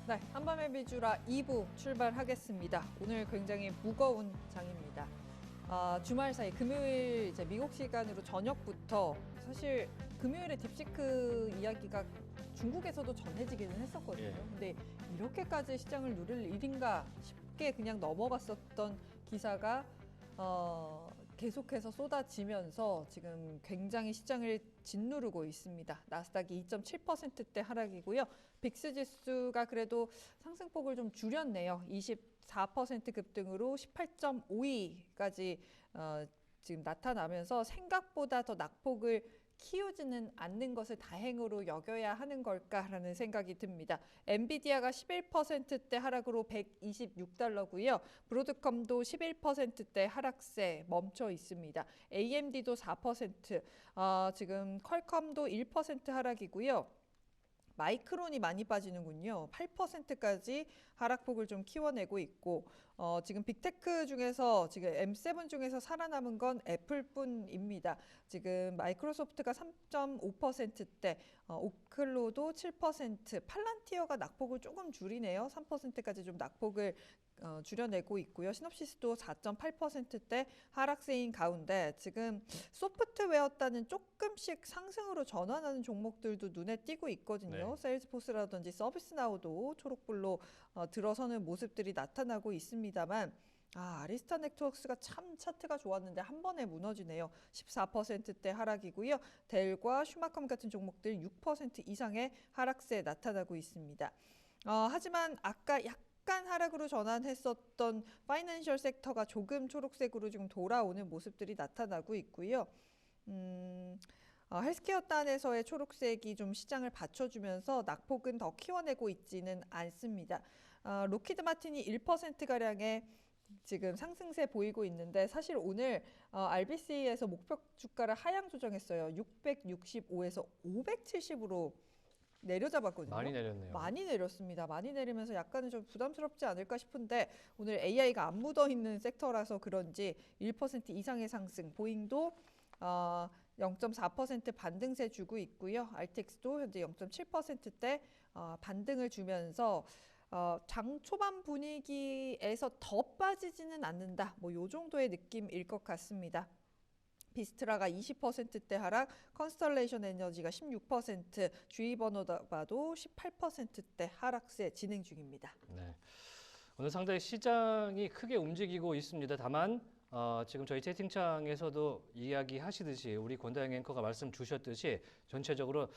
네, 한밤의 비주라 2부 출발하겠습니다. 오늘 굉장히 무거운 장입니다. 주말 사이 금요일 이제 미국 시간으로 저녁부터 사실 금요일에 딥시크 이야기가 중국에서도 전해지기는 했었거든요. 근데 이렇게까지 시장을 누릴 일인가 싶게 그냥 넘어갔었던 기사가 계속해서 쏟아지면서 지금 굉장히 시장을 짓누르고 있습니다. 나스닥이 2.7%대 하락이고요. 빅스 지수가 그래도 상승폭을 좀 줄였네요. 24% 급등으로 18.5위까지 지금 나타나면서 생각보다 더 낙폭을 키우지는 않는 것을 다행으로 여겨야 하는 걸까라는 생각이 듭니다. 엔비디아가 11%대 하락으로 126달러고요. 브로드컴도 11%대 하락세 멈춰 있습니다. AMD도 4%, 지금 퀄컴도 1% 하락이고요. 마이크론이 많이 빠지는군요. 8%까지 하락폭을 좀 키워내고 있고 지금 빅테크 중에서 지금 M7 중에서 살아남은 건 애플뿐입니다. 지금 마이크로소프트가 3.5%대, 오클로도 7%, 팔란티어가 낙폭을 조금 줄이네요. 3%까지 좀 낙폭을 줄여내고 있고요. 시놉시스도 4.8%대 하락세인 가운데 지금 소프트웨어 따는 조금씩 상승으로 전환하는 종목들도 눈에 띄고 있거든요. 세일즈포스라든지 서비스나우도 초록불로 들어서는 모습들이 나타나고 있습니다만 아리스타 네트워크스가 참 차트가 좋았는데 한 번에 무너지네요. 14%대 하락이고요. 델과 슈마컴 같은 종목들 6% 이상의 하락세 나타나고 있습니다. 하지만 아까 약간 하락으로 전환했었던 파이낸셜 섹터가 조금 초록색으로 지금 돌아오는 모습들이 나타나고 있고요. 헬스케어 단에서의 초록색이 좀 시장을 받쳐주면서 낙폭은 더 키워내고 있지는 않습니다. 로키드 마틴이 1%가량의 지금 상승세 보이고 있는데 사실 오늘 RBC에서 목표 주가를 하향 조정했어요. 665에서 570으로 내려잡았거든요. 많이 내렸네요. 많이 내렸습니다. 많이 내리면서 약간은 좀 부담스럽지 않을까 싶은데 오늘 AI가 안 묻어있는 섹터라서 그런지 1% 이상의 상승, 보잉도 0.4% 반등세 주고 있고요. RTX도 현재 0.7%대 반등을 주면서 장 초반 분위기에서 더 빠지지는 않는다. 뭐 요 정도의 느낌일 것 같습니다. 비스트라가 20%대 하락, 컨스털레이션 에너지가 16%, 주의번호봐도 18%대 하락세 진행 중입니다. 네. 오늘 상당히 시장이 크게 움직이고 있습니다. 다만 지금 저희 채팅창에서도 이야기하시듯이 우리 권다영 앵커가 말씀 주셨듯이 전체적으로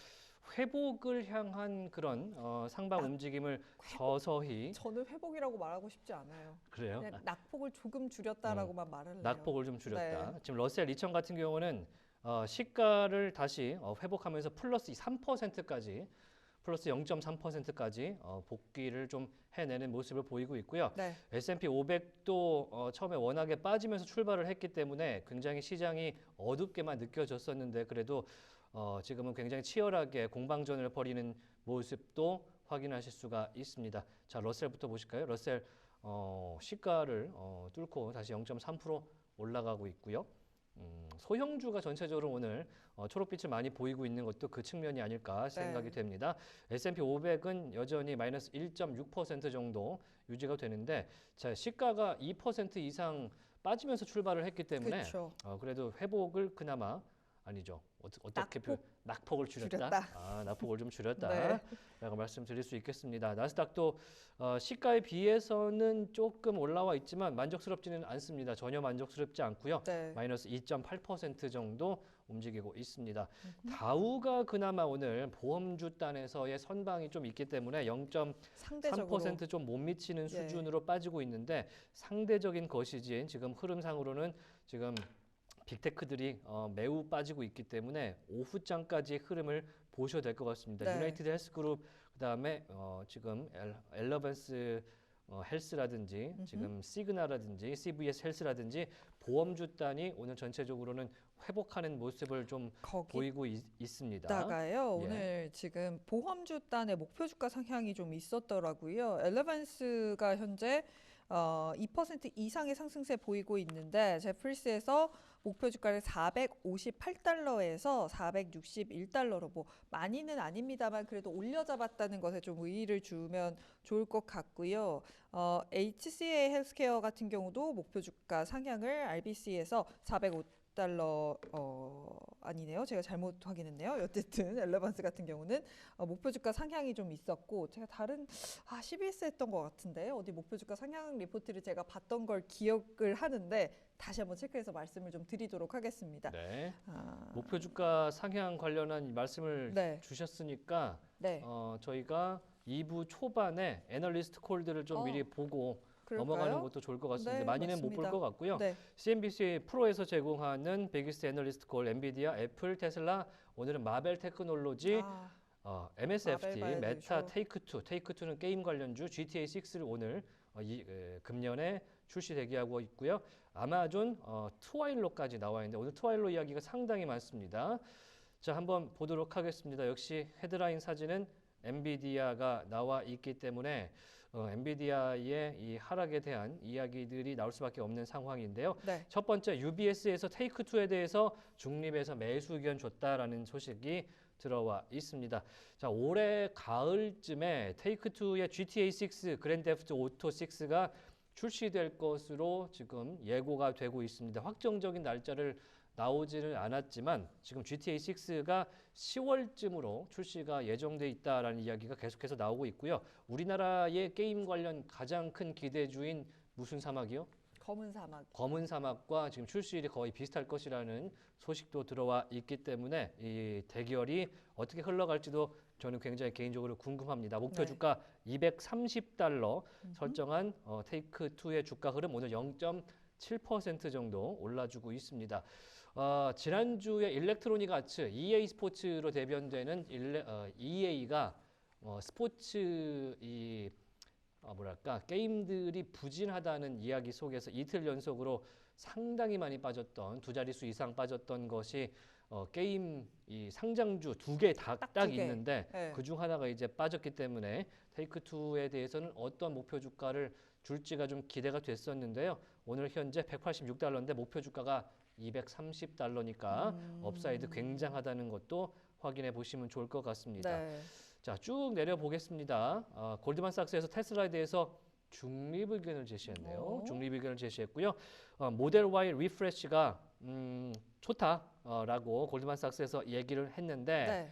회복을 향한 그런 상방 움직임을 서서히 저는 회복이라고 말하고 싶지 않아요. 그래요? 낙폭을 조금 줄였다라고만 말을 해요. 낙폭을 좀 줄였다. 네. 지금 러셀 2000 같은 경우는 시가를 다시 회복하면서 플러스 3%까지 플러스 0.3%까지 복귀를 좀 해내는 모습을 보이고 있고요. 네. S&P 500도 처음에 워낙에 빠지면서 출발을 했기 때문에 굉장히 시장이 어둡게만 느껴졌었는데 그래도 지금은 굉장히 치열하게 공방전을 벌이는 모습도 확인하실 수가 있습니다. 자, 러셀부터 보실까요? 러셀 시가를 뚫고 다시 0.3% 올라가고 있고요. 소형주가 전체적으로 오늘 초록빛을 많이 보이고 있는 것도 그 측면이 아닐까 생각이 됩니다. S&P 500은 여전히 마이너스 1.6% 정도 유지가 되는데 자, 시가가 2% 이상 빠지면서 출발을 했기 때문에 그래도 회복을 그나마 아니죠. 어떻게 낙폭을 줄였다? 낙폭을 좀 줄였다. 라고 말씀드릴 수 있겠습니다. 나스닥도 시가에 비해서는 조금 올라와 있지만 만족스럽지는 않습니다. 전혀 만족스럽지 않고요. 마이너스 2.8% 정도 움직이고 있습니다. 다우가 그나마 오늘 보험주 단에서의 선방이 좀 있기 때문에 0.3% 좀 못 미치는 수준으로 빠지고 있는데 상대적인 것이지 지금 흐름상으로는 지금 빅테크들이 매우 빠지고 있기 때문에 오후장까지 흐름을 보셔야 될 것 같습니다. 유나이티드 헬스그룹 그다음에 지금 엘러벤스 헬스라든지 지금 시그나라든지 CVS 헬스라든지 보험주 단이 오늘 전체적으로는 회복하는 모습을 좀 보이고 있습니다. 다가요. 오늘 지금 보험주 단의 목표 주가 상향이 좀 있었더라고요. 엘러벤스가 현재 2% 이상의 상승세 보이고 있는데 제프리스에서 목표 주가를 458달러에서 461달러로 뭐 많이는 아닙니다만 그래도 올려잡았다는 것에 좀 의의를 주면 좋을 것 같고요. HCA 헬스케어 같은 경우도 목표 주가 상향을 RBC에서 405달러 아니네요. 제가 잘못 확인했네요. 어쨌든 엘레반스 같은 경우는 목표 주가 상향이 좀 있었고 제가 다른 CBS 했던 것 같은데 어디 목표 주가 상향 리포트를 제가 봤던 걸 기억을 하는데 다시 한번 체크해서 말씀을 좀 드리도록 하겠습니다. 네. 목표 주가 상향 관련한 말씀을 네. 주셨으니까 네. 저희가 2부 초반에 애널리스트 콜들을 좀 미리 보고 그럴까요? 넘어가는 것도 좋을 것 같습니다. 네, 많이는 못 볼 맞습니다. 것 같고요. 네. CNBC 프로에서 제공하는 100일스 애널리스트 콜, 엔비디아, 애플, 테슬라, 오늘은 마벨 테크놀로지, MSFT, 마벨 봐야 메타, 되죠. 테이크투는 게임 관련주, GTA 6를 오늘 금년에 출시 대기하고 있고요. 아마존, 트와일로까지 나와 있는데 오늘 트와일로 이야기가 상당히 많습니다. 자, 한번 보도록 하겠습니다. 역시 헤드라인 사진은 엔비디아가 나와 있기 때문에 엔비디아의 이 하락에 대한 이야기들이 나올 수밖에 없는 상황인데요. 네. 첫 번째, UBS에서 테이크투에 대해서 중립에서 매수 의견 줬다라는 소식이 들어와 있습니다. 자, 올해 가을쯤에 테이크투의 GTA 6, 그랜드세프트 오토 6가 출시될 것으로 지금 예고가 되고 있습니다. 확정적인 날짜를 나오지는 않았지만 지금 GTA 6가 10월쯤으로 출시가 예정돼 있다라는 이야기가 계속해서 나오고 있고요. 우리나라의 게임 관련 가장 큰 기대주인 무슨 사막이요? 검은 사막. 검은 사막과 지금 출시일이 거의 비슷할 것이라는 소식도 들어와 있기 때문에 이 대결이 어떻게 흘러갈지도 저는 굉장히 개인적으로 궁금합니다. 목표 네. 주가 230달러 설정한 테이크2의 주가 흐름 오늘 0.7% 정도 올라주고 있습니다. 지난주에 일렉트로닉 아츠 EA 스포츠로 대변되는 EA가 스포츠 게임들이 부진하다는 이야기 속에서 이틀 연속으로 상당히 많이 빠졌던 두 자릿수 이상 빠졌던 것이 게임 이 상장주 두 개 딱 있는데 네. 그중 하나가 이제 빠졌기 때문에 테이크투에 대해서는 어떤 목표 주가를 줄지가 좀 기대가 됐었는데요. 오늘 현재 186달러인데 목표 주가가 230달러니까 업사이드 굉장하다는 것도 확인해 보시면 좋을 것 같습니다. 네. 자, 쭉 내려보겠습니다. 골드만삭스에서 테슬라에 대해서 중립 의견을 제시했네요. 중립 의견을 제시했고요. 모델 Y 리프레시가 좋다라고 골드만삭스에서 얘기를 했는데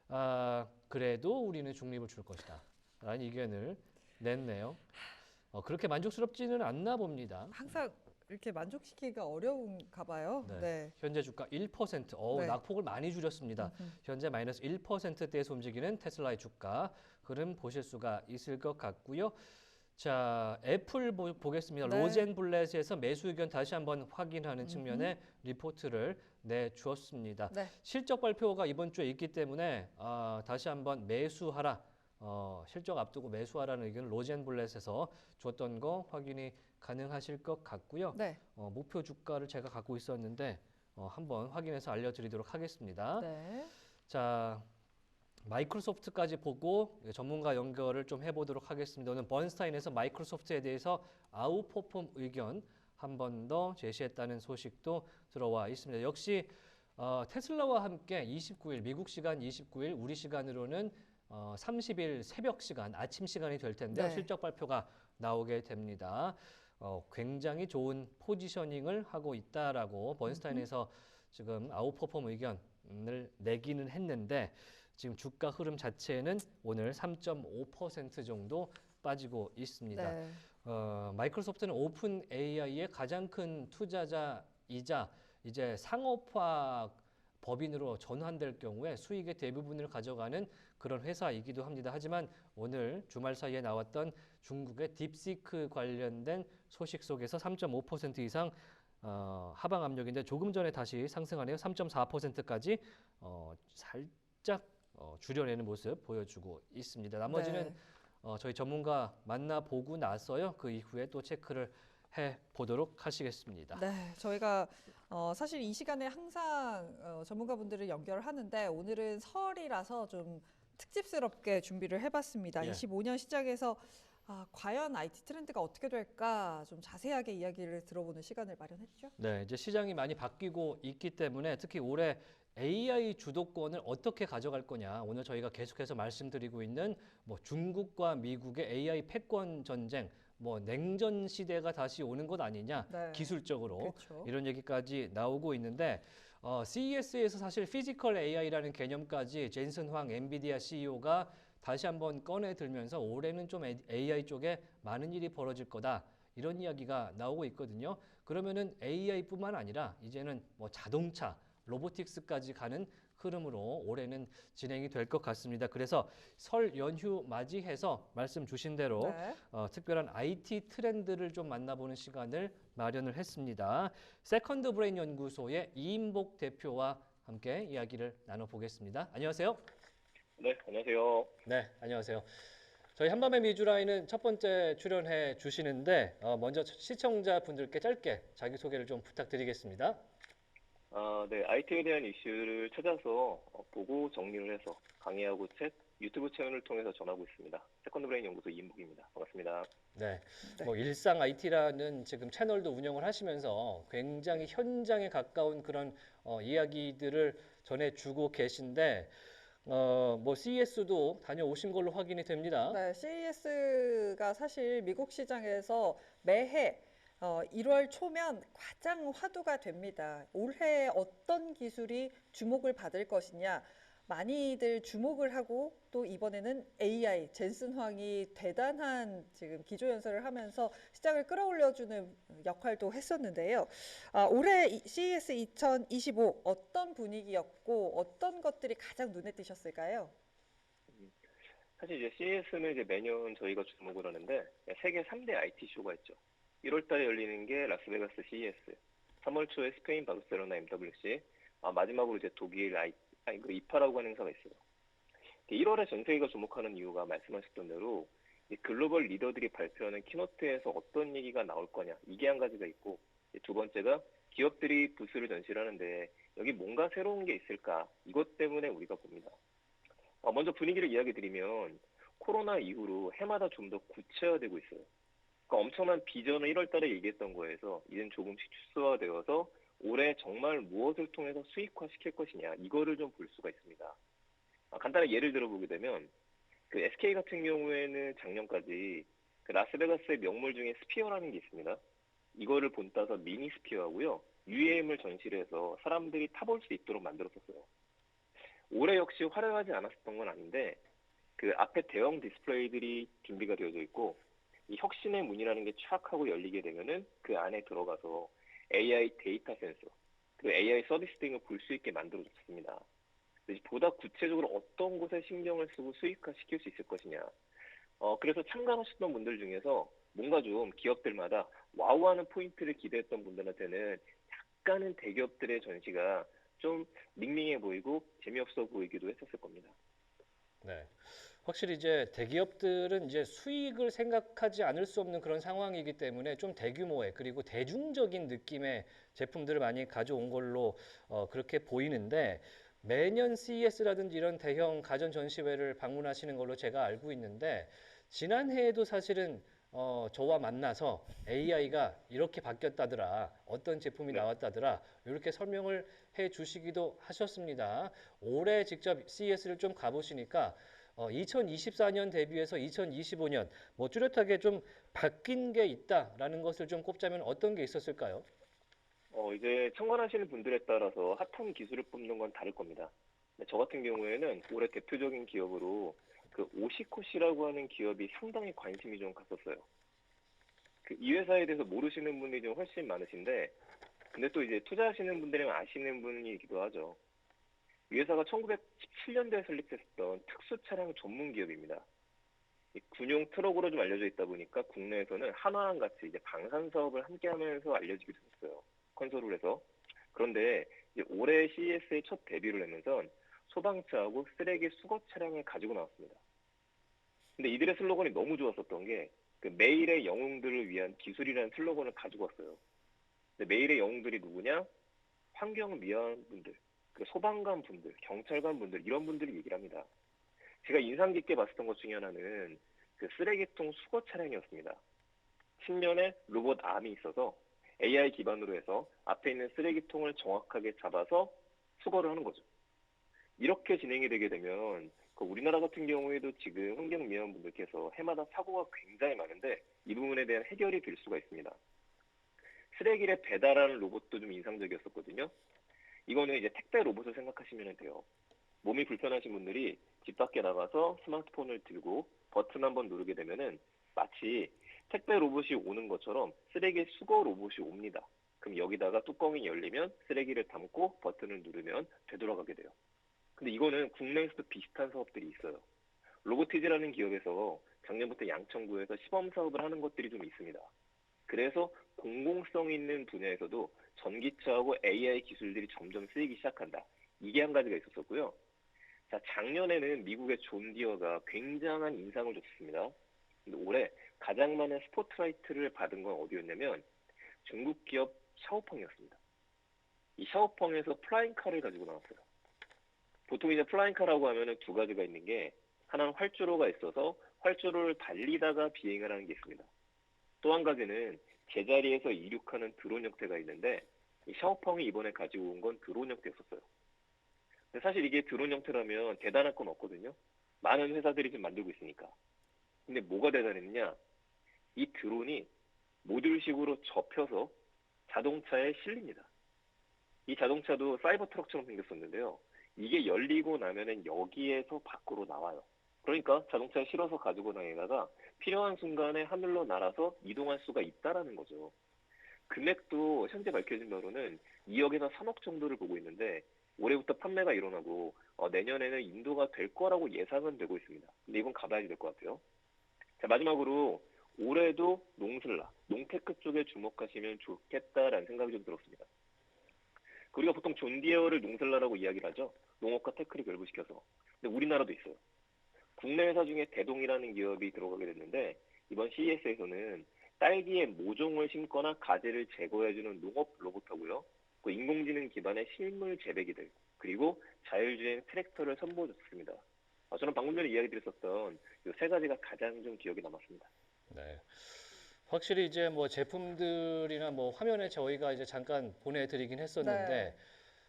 네. 그래도 우리는 중립을 줄 것이다 라는 의견을 냈네요. 그렇게 만족스럽지는 않나 봅니다. 항상 이렇게 만족시키기가 어려운가 봐요. 네. 네. 현재 주가 1%, 네. 낙폭을 많이 줄였습니다. 현재 마이너스 1%대에서 움직이는 테슬라의 주가 흐름 보실 수가 있을 것 같고요. 자, 애플 보겠습니다. 네. 로젠블렛에서 매수 의견 다시 한번 확인하는 측면의 리포트를 내주었습니다. 네. 실적 발표가 이번 주에 있기 때문에 다시 한번 매수하라. 실적 앞두고 매수하라는 의견을 로젠블렛에서 줬던 거 확인이 가능하실 것 같고요. 네. 목표 주가를 제가 갖고 있었는데 한번 확인해서 알려드리도록 하겠습니다. 네. 자, 마이크로소프트까지 보고 전문가 연결을 좀 해보도록 하겠습니다. 오늘 번스타인에서 마이크로소프트에 대해서 아웃퍼폼 의견 한 번 더 제시했다는 소식도 들어와 있습니다. 역시 테슬라와 함께 29일 미국 시간 29일 우리 시간으로는 30일 새벽 시간 아침 시간이 될 텐데요. 네. 실적 발표가 나오게 됩니다. 굉장히 좋은 포지셔닝을 하고 있다라고 번스타인에서 지금 아웃퍼폼 의견을 내기는 했는데 지금 주가 흐름 자체는 오늘 3.5% 정도 빠지고 있습니다. 네. 마이크로소프트는 오픈 AI의 가장 큰 투자자이자 이제 상업화 법인으로 전환될 경우에 수익의 대부분을 가져가는 그런 회사이기도 합니다. 하지만 오늘 주말 사이에 나왔던 중국의 딥시크 관련된 소식 속에서 3.5% 이상 하방 압력인데 조금 전에 다시 상승하네요. 3.4%까지 살짝 줄여내는 모습 보여주고 있습니다. 나머지는 저희 전문가 만나보고 나서요. 그 이후에 또 체크를 해보도록 하시겠습니다. 네, 저희가 사실 이 시간에 항상 전문가분들을 연결하는데 오늘은 설이라서 좀 특집스럽게 준비를 해봤습니다. 예. 25년 시작해서 과연 IT 트렌드가 어떻게 될까 좀 자세하게 이야기를 들어보는 시간을 마련했죠. 네, 이제 시장이 많이 바뀌고 있기 때문에 특히 올해 AI 주도권을 어떻게 가져갈 거냐. 오늘 저희가 계속해서 말씀드리고 있는 뭐 중국과 미국의 AI 패권 전쟁, 뭐 냉전 시대가 다시 오는 것 아니냐. 네, 기술적으로 그렇죠. 이런 얘기까지 나오고 있는데 CES에서 사실 피지컬 AI라는 개념까지 젠슨 황 엔비디아 CEO가 다시 한번 꺼내 들면서 올해는 좀 AI 쪽에 많은 일이 벌어질 거다. 이런 이야기가 나오고 있거든요. 그러면은 AI뿐만 아니라 이제는 뭐 자동차, 로보틱스까지 가는 흐름으로 올해는 진행이 될 것 같습니다. 그래서 설 연휴 맞이해서 말씀 주신 대로 네. 특별한 IT 트렌드를 좀 만나보는 시간을 마련을 했습니다. 세컨드 브레인 연구소의 이인복 대표와 함께 이야기를 나눠보겠습니다. 안녕하세요. 네, 안녕하세요. 네, 안녕하세요. 저희 한밤의 미주라인은 첫 번째 출연해 주시는데 먼저 시청자분들께 짧게 자기소개를 좀 부탁드리겠습니다. 네, IT에 대한 이슈를 찾아서 보고 정리를 해서 강의하고 책, 유튜브 채널을 통해서 전하고 있습니다. 세컨드 브레인 연구소 이인복입니다. 반갑습니다. 네, 네. 뭐 일상 IT라는 지금 채널도 운영을 하시면서 굉장히 현장에 가까운 그런 이야기들을 전해주고 계신데 뭐 CES도 다녀오신 걸로 확인이 됩니다. 네, CES가 사실 미국 시장에서 매해 1월 초면 가장 화두가 됩니다. 올해 어떤 기술이 주목을 받을 것이냐. 많이들 주목을 하고 또 이번에는 AI, 젠슨 황이 대단한 지금 기조연설을 하면서 시장을 끌어올려주는 역할도 했었는데요. 올해 CES 2025 어떤 분위기였고 어떤 것들이 가장 눈에 띄셨을까요? 사실 이제 CES는 이제 매년 저희가 주목을 하는데 세계 3대 IT 쇼가 있죠. 1월 달에 열리는 게 라스베가스 CES, 3월 초에 스페인 바르셀로나 MWC, 마지막으로 이제 독일 그 이파라고 하는 행사가 있어요. 1월에 전 세계가 주목하는 이유가 말씀하셨던 대로 이 글로벌 리더들이 발표하는 키노트에서 어떤 얘기가 나올 거냐, 이게 한 가지가 있고, 두 번째가 기업들이 부스를 전시하는데 여기 뭔가 새로운 게 있을까, 이것 때문에 우리가 봅니다. 먼저 분위기를 이야기 드리면 코로나 이후로 해마다 좀 더 구체화되고 있어요. 그러니까 엄청난 비전을 1월 달에 얘기했던 거에서 이젠 조금씩 축소화되어서 올해 정말 무엇을 통해서 수익화시킬 것이냐, 이거를 좀 볼 수가 있습니다. 간단하게 예를 들어보게 되면 그 SK 같은 경우에는 작년까지 그 라스베가스의 명물 중에 스피어라는 게 있습니다. 이거를 본따서 미니 스피어하고요, UAM을 전시를 해서 사람들이 타볼 수 있도록 만들었었어요. 올해 역시 화려하지 않았었던 건 아닌데 그 앞에 대형 디스플레이들이 준비가 되어져 있고 이 혁신의 문이라는 게 촥 하고 열리게 되면은 그 안에 들어가서 AI 데이터 센서 그리고 AI 서비스 등을 볼 수 있게 만들어졌습니다. 보다 구체적으로 어떤 곳에 신경을 쓰고 수익화시킬 수 있을 것이냐. 그래서 참가하셨던 분들 중에서 뭔가 좀 기업들마다 와우하는 포인트를 기대했던 분들한테는 약간은 대기업들의 전시가 좀 밍밍해 보이고 재미없어 보이기도 했었을 겁니다. 네. 확실히 이제 대기업들은 이제 수익을 생각하지 않을 수 없는 그런 상황이기 때문에 좀 대규모의 그리고 대중적인 느낌의 제품들을 많이 가져온 걸로 그렇게 보이는데 매년 CES라든지 이런 대형 가전 전시회를 방문하시는 걸로 제가 알고 있는데 지난해에도 사실은 저와 만나서 AI가 이렇게 바뀌었다더라, 어떤 제품이 네. 나왔다더라, 이렇게 설명을 해 주시기도 하셨습니다. 올해 직접 CES를 좀 가보시니까 2024년 대비해서 2025년 뭐 뚜렷하게 좀 바뀐 게 있다라는 것을 좀 꼽자면 어떤 게 있었을까요? 이제 참관하시는 분들에 따라서 핫한 기술을 뽑는 건 다를 겁니다. 저 같은 경우에는 올해 대표적인 기업으로 그 오시코시라고 하는 기업이 상당히 관심이 좀 갔었어요. 이 회사에 대해서 모르시는 분이 좀 훨씬 많으신데, 근데 또 이제 투자하시는 분들이면 아시는 분이기도 하죠. 이 회사가 1917년도에 설립했던 특수 차량 전문 기업입니다. 이 군용 트럭으로 좀 알려져 있다 보니까 국내에서는 한화랑 같이 이제 방산 사업을 함께 하면서 알려지기도 했어요. 컨소를 해서. 그런데 이제 올해 CES의 첫 데뷔를 하면서 소방차하고 쓰레기 수거 차량을 가지고 나왔습니다. 근데 이들의 슬로건이 너무 좋았었던 게 그 매일의 영웅들을 위한 기술이라는 슬로건을 가지고 왔어요. 근데 매일의 영웅들이 누구냐? 환경 미화원 분들, 그 소방관 분들, 경찰관 분들 이런 분들이 얘기를 합니다. 제가 인상 깊게 봤었던 것 중에 하나는 그 그 쓰레기통 수거 차량이었습니다. 측면에 로봇 암이 있어서 AI 기반으로 해서 앞에 있는 쓰레기통을 정확하게 잡아서 수거를 하는 거죠. 이렇게 진행이 되게 되면 그 우리나라 같은 경우에도 지금 환경미화원분들께서 해마다 사고가 굉장히 많은데 이 부분에 대한 해결이 될 수가 있습니다. 쓰레기를 배달하는 로봇도 좀 인상적이었었거든요. 이거는 이제 택배 로봇을 생각하시면 돼요. 몸이 불편하신 분들이 집 밖에 나가서 스마트폰을 들고 버튼 한번 누르게 되면은 마치 택배 로봇이 오는 것처럼 쓰레기 수거 로봇이 옵니다. 그럼 여기다가 뚜껑이 열리면 쓰레기를 담고 버튼을 누르면 되돌아가게 돼요. 근데 이거는 국내에서도 비슷한 사업들이 있어요. 로보티즈라는 기업에서 작년부터 양천구에서 시범 사업을 하는 것들이 좀 있습니다. 그래서 공공성 있는 분야에서도 전기차하고 AI 기술들이 점점 쓰이기 시작한다. 이게 한 가지가 있었었고요. 자, 작년에는 미국의 존 디어가 굉장한 인상을 줬습니다. 근데 올해 가장 많은 스포트라이트를 받은 건 어디였냐면 중국 기업 샤오펑이었습니다. 이 샤오펑에서 플라잉카를 가지고 나왔어요. 보통 이제 플라잉카라고 하면은 두 가지가 있는 게 하나는 활주로가 있어서 활주로를 달리다가 비행을 하는 게 있습니다. 또 한 가지는 제자리에서 이륙하는 드론 형태가 있는데 이 샤오펑이 이번에 가지고 온 건 드론 형태였었어요. 근데 사실 이게 드론 형태라면 대단할 건 없거든요. 많은 회사들이 좀 만들고 있으니까. 근데 뭐가 대단했냐? 이 드론이 모듈식으로 접혀서 자동차에 실립니다. 이 자동차도 사이버 트럭처럼 생겼었는데요. 이게 열리고 나면은 여기에서 밖으로 나와요. 그러니까 자동차에 실어서 가지고 다니다가 필요한 순간에 하늘로 날아서 이동할 수가 있다라는 거죠. 금액도 현재 밝혀진 바로는 2억에서 3억 정도를 보고 있는데 올해부터 판매가 일어나고 내년에는 인도가 될 거라고 예상은 되고 있습니다. 근데 이건 가봐야 될 것 같아요. 자, 마지막으로 올해도 농슬라, 농테크 쪽에 주목하시면 좋겠다라는 생각이 좀 들었습니다. 우리가 보통 존디어를 농슬라라고 이야기를 하죠. 농업과 테크를 결부시켜서. 근데 우리나라도 있어요. 국내 회사 중에 대동이라는 기업이 들어가게 됐는데 이번 CES에서는 딸기에 모종을 심거나 가지를 제거해주는 농업 로봇하고요. 그 인공지능 기반의 실물 재배기들 그리고 자율주행 트랙터를 선보여줬습니다. 저는 방금 전에 이야기 드렸었던 이 세 가지가 가장 좀 기억에 남았습니다. 네. 확실히 이제 뭐 제품들이나 뭐 화면에 저희가 이제 잠깐 보내드리긴 했었는데 네.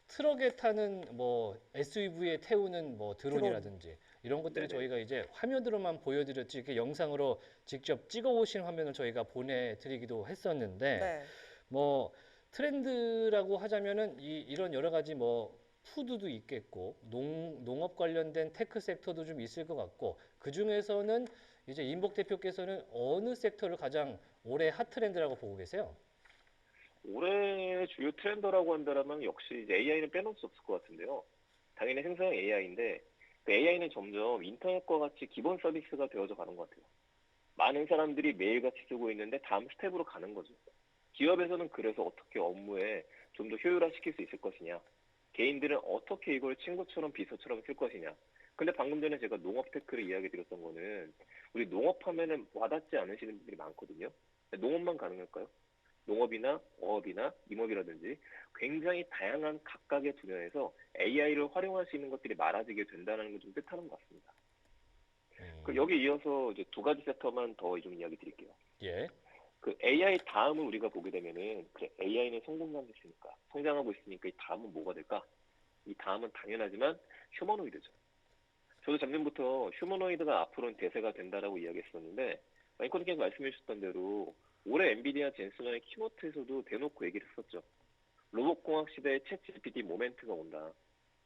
트럭에 타는 뭐 SUV에 태우는 뭐 드론. 드론이라든지 이런 것들이 네네. 저희가 이제 화면으로만 보여드렸지 이렇게 영상으로 직접 찍어 오신 화면을 저희가 보내드리기도 했었는데 네. 뭐 트렌드라고 하자면은 이런 여러 가지 뭐 푸드도 있겠고 농업 관련된 테크 섹터도 좀 있을 것 같고 그 중에서는 이제 임복 대표께서는 어느 섹터를 가장 올해 핫 트렌드라고 보고 계세요? 올해의 주요 트렌드라고 한다면 역시 이제 AI는 빼놓을 수 없을 것 같은데요. 당연히 생성형 AI인데 그 AI는 점점 인터넷과 같이 기본 서비스가 되어져 가는 것 같아요. 많은 사람들이 매일같이 쓰고 있는데 다음 스텝으로 가는 거죠. 기업에서는 그래서 어떻게 업무에 좀 더 효율화시킬 수 있을 것이냐. 개인들은 어떻게 이걸 친구처럼 비서처럼 쓸 것이냐. 근데 방금 전에 제가 농업 테크를 이야기 드렸던 거는 우리 농업하면은 와닿지 않으시는 분들이 많거든요. 농업만 가능할까요? 농업이나 어업이나 임업이라든지 굉장히 다양한 각각의 분야에서 AI를 활용할 수 있는 것들이 많아지게 된다는 걸 좀 뜻하는 것 같습니다. 여기 이어서 이제 두 가지 섹터만 더 좀 이야기 드릴게요. 예. 그 AI 다음을 우리가 보게 되면은 그래 AI는 성공만 했으니까 성장하고 있으니까 이 다음은 뭐가 될까? 이 다음은 당연하지만 휴머노이드죠. 저도 작년부터 휴머노이드가 앞으로는 대세가 된다라고 이야기했었는데 앵커님께서 말씀해 주셨던 대로 올해 엔비디아 젠슨의 키노트에서도 대놓고 얘기를 했었죠. 로봇공학 시대에 챗 GPT 모멘트가 온다.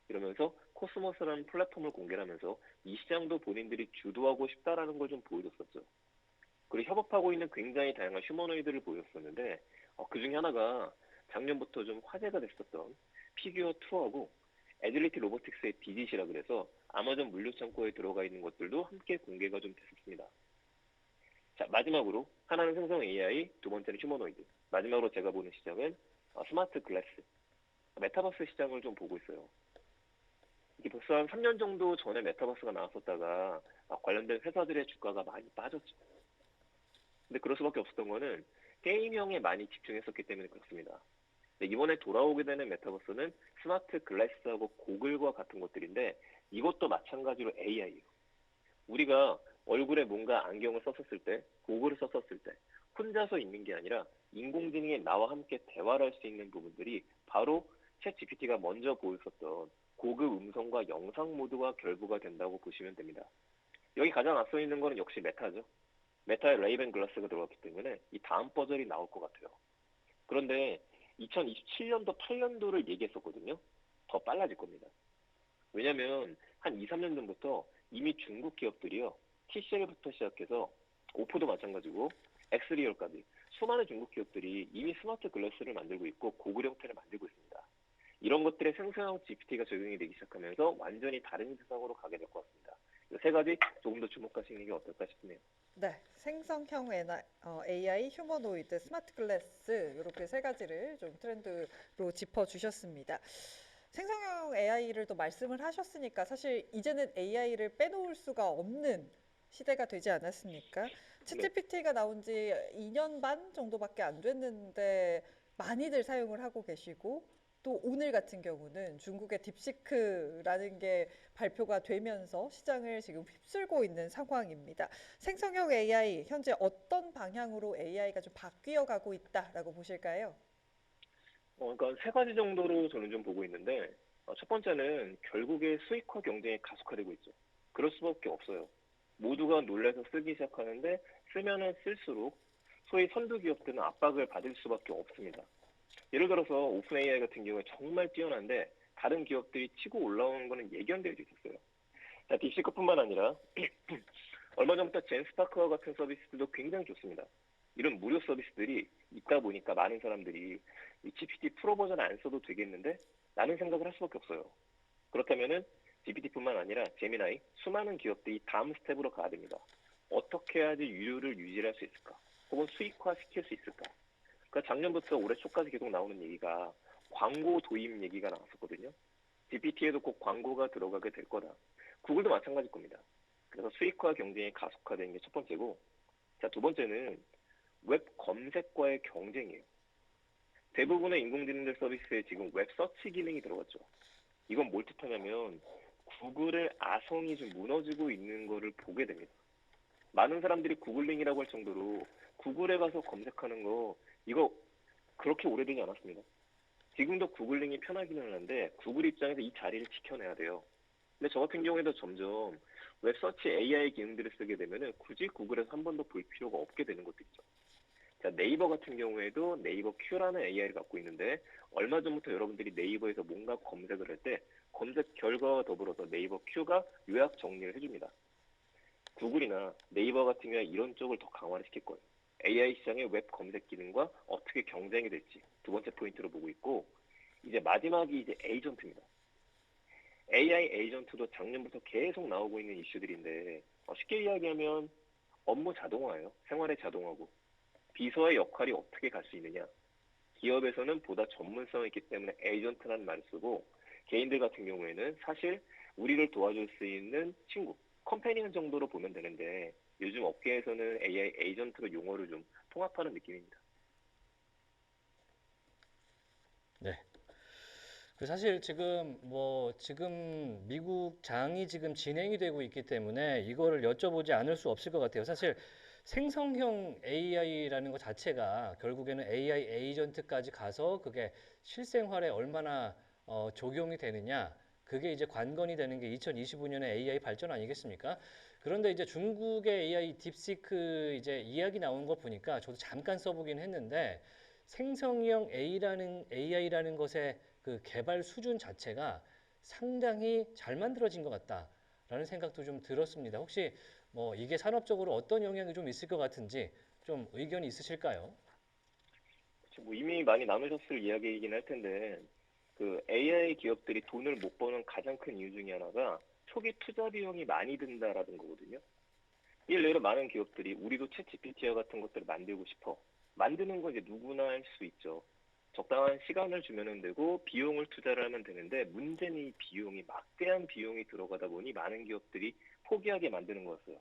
이러면서 코스모스라는 플랫폼을 공개하면서 이 시장도 본인들이 주도하고 싶다라는 걸 좀 보여줬었죠. 그리고 협업하고 있는 굉장히 다양한 휴머노이드를 보였었는데 그 중에 하나가 작년부터 좀 화제가 됐었던 피규어 2하고 애질리티 로보틱스의 디짓이라 그래서 아마존 물류 창고에 들어가 있는 것들도 함께 공개가 좀 됐었습니다. 자, 마지막으로 하나는 생성 AI, 두 번째는 휴머노이드. 마지막으로 제가 보는 시장은 스마트 글래스, 메타버스 시장을 좀 보고 있어요. 이게 벌써 한 3년 정도 전에 메타버스가 나왔었다가 관련된 회사들의 주가가 많이 빠졌죠. 근데 그럴 수밖에 없었던 거는 게임형에 많이 집중했었기 때문에 그렇습니다. 근데 이번에 돌아오게 되는 메타버스는 스마트 글래스하고 고글과 같은 것들인데 이것도 마찬가지로 AI예요. 우리가 얼굴에 뭔가 안경을 썼었을 때, 고글을 썼었을 때 혼자서 있는 게 아니라 인공지능이 나와 함께 대화를 할 수 있는 부분들이 바로 챗 GPT가 먼저 보였었던 고급 음성과 영상 모드가 결부가 된다고 보시면 됩니다. 여기 가장 앞서 있는 거는 역시 메타죠. 메타의 레이븐 글라스가 들어갔기 때문에 이 다음 버전이 나올 것 같아요. 그런데 2027년도 8년도를 얘기했었거든요. 더 빨라질 겁니다. 왜냐면 한 2, 3년 전부터 이미 중국 기업들이요. TCL부터 시작해서 오포도 마찬가지고 엑스리얼까지 수많은 중국 기업들이 이미 스마트 글라스를 만들고 있고 고글 형태를 만들고 있습니다. 이런 것들의 생성형 GPT가 적용이 되기 시작하면서 완전히 다른 세상으로 가게 될 것 같습니다. 이 세 가지 조금 더 주목하시는 게 어떨까 싶네요. 네, 생성형 AI, 휴머노이드, 스마트 글래스 이렇게 세 가지를 좀 트렌드로 짚어주셨습니다. 생성형 AI를 또 말씀을 하셨으니까 사실 이제는 AI를 빼놓을 수가 없는 시대가 되지 않았습니까? 네. 챗GPT가 나온 지 2년 반 정도밖에 안 됐는데 많이들 사용을 하고 계시고 또 오늘 같은 경우는 중국의 딥시크라는 게 발표가 되면서 시장을 지금 휩쓸고 있는 상황입니다. 생성형 AI 현재 어떤 방향으로 AI가 좀 바뀌어 가고 있다라고 보실까요? 그러니까 세 가지 정도로 저는 좀 보고 있는데, 첫 번째는 결국에 수익화 경쟁이 가속화되고 있죠. 그럴 수밖에 없어요. 모두가 놀라서 쓰기 시작하는데 쓰면은 쓸수록 소위 선두 기업들은 압박을 받을 수밖에 없습니다. 예를 들어서 오픈 AI 같은 경우에 정말 뛰어난데 다른 기업들이 치고 올라오는 거는 예견될 수 있었어요. 자, 딥시크뿐만 아니라 얼마 전부터 젠스파크와 같은 서비스들도 굉장히 좋습니다. 이런 무료 서비스들이 있다 보니까 많은 사람들이 이 GPT 프로 버전 안 써도 되겠는데? 라는 생각을 할 수밖에 없어요. 그렇다면은 GPT뿐만 아니라 제미나이, 수많은 기업들이 다음 스텝으로 가야 됩니다. 어떻게 해야지 유료를 유지할 수 있을까? 혹은 수익화 시킬 수 있을까? 그러니까 작년부터 올해 초까지 계속 나오는 얘기가 광고 도입 얘기가 나왔었거든요. GPT에도 곧 광고가 들어가게 될 거다. 구글도 마찬가지일 겁니다. 그래서 수익화 경쟁이 가속화되는 게 첫 번째고, 자, 두 번째는 웹 검색과의 경쟁이에요. 대부분의 인공지능들 서비스에 지금 웹 서치 기능이 들어갔죠. 이건 뭘 뜻하냐면 구글의 아성이 좀 무너지고 있는 거를 보게 됩니다. 많은 사람들이 구글링이라고 할 정도로 구글에 가서 검색하는 거 이거 그렇게 오래되지 않았습니다. 지금도 구글링이 편하기는 한데 구글 입장에서 이 자리를 지켜내야 돼요. 근데 저 같은 경우에도 점점 웹서치 AI 기능들을 쓰게 되면은 굳이 구글에서 한 번 더 볼 필요가 없게 되는 것도 있죠. 자, 네이버 같은 경우에도 네이버 큐라는 AI를 갖고 있는데 얼마 전부터 여러분들이 네이버에서 뭔가 검색을 할 때 검색 결과와 더불어서 네이버 큐가 요약 정리를 해줍니다. 구글이나 네이버 같은 경우에 이런 쪽을 더 강화를 시킬 거예요. AI 시장의 웹 검색 기능과 어떻게 경쟁이 될지 두 번째 포인트로 보고 있고, 이제 마지막이 이제 에이전트입니다. AI 에이전트도 작년부터 계속 나오고 있는 이슈들인데 쉽게 이야기하면 업무 자동화예요. 생활의 자동화고 비서의 역할이 어떻게 갈 수 있느냐. 기업에서는 보다 전문성이 있기 때문에 에이전트라는 말을 쓰고 개인들 같은 경우에는 사실 우리를 도와줄 수 있는 친구, 컴패니언 정도로 보면 되는데 요즘 업계에서는 AI 에이전트로 용어를 좀 통합하는 느낌입니다. 네. 사실 지금 미국 장이 지금 진행이 되고 있기 때문에 이거를 여쭤보지 않을 수 없을 것 같아요. 사실 생성형 AI라는 것 자체가 결국에는 AI 에이전트까지 가서 그게 실생활에 얼마나 적용이 되느냐, 그게 이제 관건이 되는 게 2025년의 AI 발전 아니겠습니까? 그런데 이제 중국의 AI 딥시크 이제 이야기 나온 거 보니까 저도 잠깐 써보긴 했는데 생성형 AI라는 것의 그 개발 수준 자체가 상당히 잘 만들어진 것 같다라는 생각도 좀 들었습니다. 혹시 뭐 이게 산업적으로 어떤 영향이 좀 있을 것 같은지 좀 의견이 있으실까요? 뭐 이미 많이 나누셨을 이야기이긴 할 텐데 그 AI 기업들이 돈을 못 버는 가장 큰 이유 중에 하나가 초기 투자 비용이 많이 든다라는 거거든요. 예를 많은 기업들이 우리도 챗 GPT와 같은 것들을 만들고 싶어. 만드는 건 이제 누구나 할 수 있죠. 적당한 시간을 주면 되고 비용을 투자를 하면 되는데 문제는 이 비용이 막대한 비용이 들어가다 보니 많은 기업들이 포기하게 만드는 거였어요.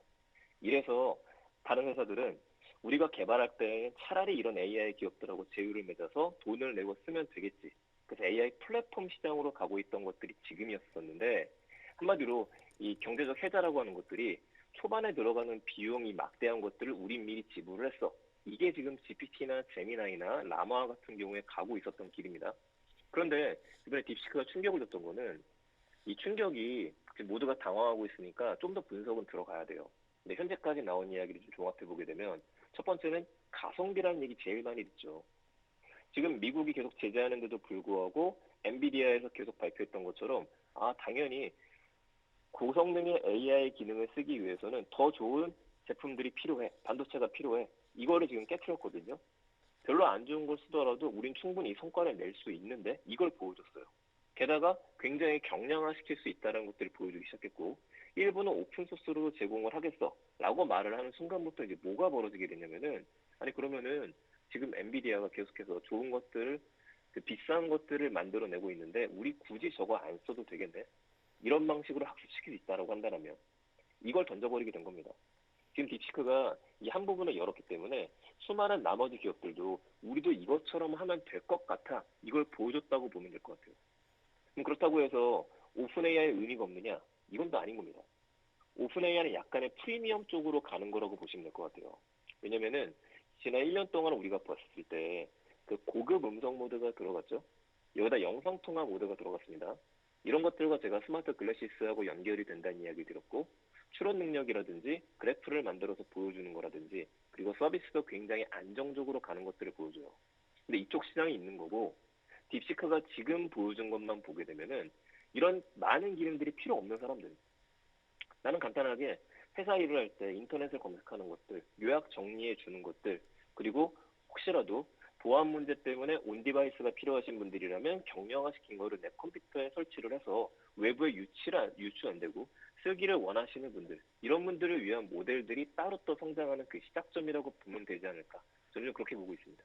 이래서 다른 회사들은 우리가 개발할 때 차라리 이런 AI 기업들하고 제휴를 맺어서 돈을 내고 쓰면 되겠지. 그래서 AI 플랫폼 시장으로 가고 있던 것들이 지금이었었는데 한마디로 이 경제적 해자라고 하는 것들이 초반에 들어가는 비용이 막대한 것들을 우린 미리 지불을 했어. 이게 지금 GPT나 제미나이나 라마 같은 경우에 가고 있었던 길입니다. 그런데 이번에 딥시크가 충격을 줬던 거는 이 충격이 지금 모두가 당황하고 있으니까 좀 더 분석은 들어가야 돼요. 근데 현재까지 나온 이야기를 좀 종합해 보게 되면 첫 번째는 가성비라는 얘기 제일 많이 듣죠. 지금 미국이 계속 제재하는데도 불구하고 엔비디아에서 계속 발표했던 것처럼 당연히 고성능의 AI 기능을 쓰기 위해서는 더 좋은 제품들이 필요해. 반도체가 필요해. 이거를 지금 깨트렸거든요. 별로 안 좋은 걸 쓰더라도 우린 충분히 이 성과를 낼 수 있는데 이걸 보여줬어요. 게다가 굉장히 경량화시킬 수 있다는 것들을 보여주기 시작했고 일부는 오픈소스로 제공을 하겠어 라고 말을 하는 순간부터 이제 뭐가 벌어지게 되냐면은 아니 그러면은 지금 엔비디아가 계속해서 좋은 것들을 그 비싼 것들을 만들어내고 있는데 우리 굳이 저거 안 써도 되겠네 이런 방식으로 학습시킬 수 있다라고 한다면 이걸 던져버리게 된 겁니다. 지금 딥시크가 이 한 부분을 열었기 때문에 수많은 나머지 기업들도 우리도 이것처럼 하면 될 것 같아 이걸 보여줬다고 보면 될 것 같아요. 그럼 그렇다고 해서 오픈 AI의 의미가 없느냐? 이건 또 아닌 겁니다. 오픈 AI는 약간의 프리미엄 쪽으로 가는 거라고 보시면 될 것 같아요. 왜냐면은 지난 1년 동안 우리가 봤을 때 그 고급 음성 모드가 들어갔죠. 여기다 영상 통화 모드가 들어갔습니다. 이런 것들과 제가 스마트 글래시스하고 연결이 된다는 이야기 드렸고 추론 능력이라든지 그래프를 만들어서 보여주는 거라든지 그리고 서비스도 굉장히 안정적으로 가는 것들을 보여줘요. 근데 이쪽 시장이 있는 거고 딥시크가 지금 보여준 것만 보게 되면은 이런 많은 기능들이 필요 없는 사람들. 나는 간단하게 회사 일을 할 때 인터넷을 검색하는 것들, 요약 정리해 주는 것들, 그리고 혹시라도 보안 문제 때문에 온 디바이스가 필요하신 분들이라면 경량화시킨 거를 내 컴퓨터에 설치를 해서 외부에 유출 안 되고 쓰기를 원하시는 분들, 이런 분들을 위한 모델들이 따로 또 성장하는 그 시작점이라고 보면 되지 않을까. 저는 그렇게 보고 있습니다.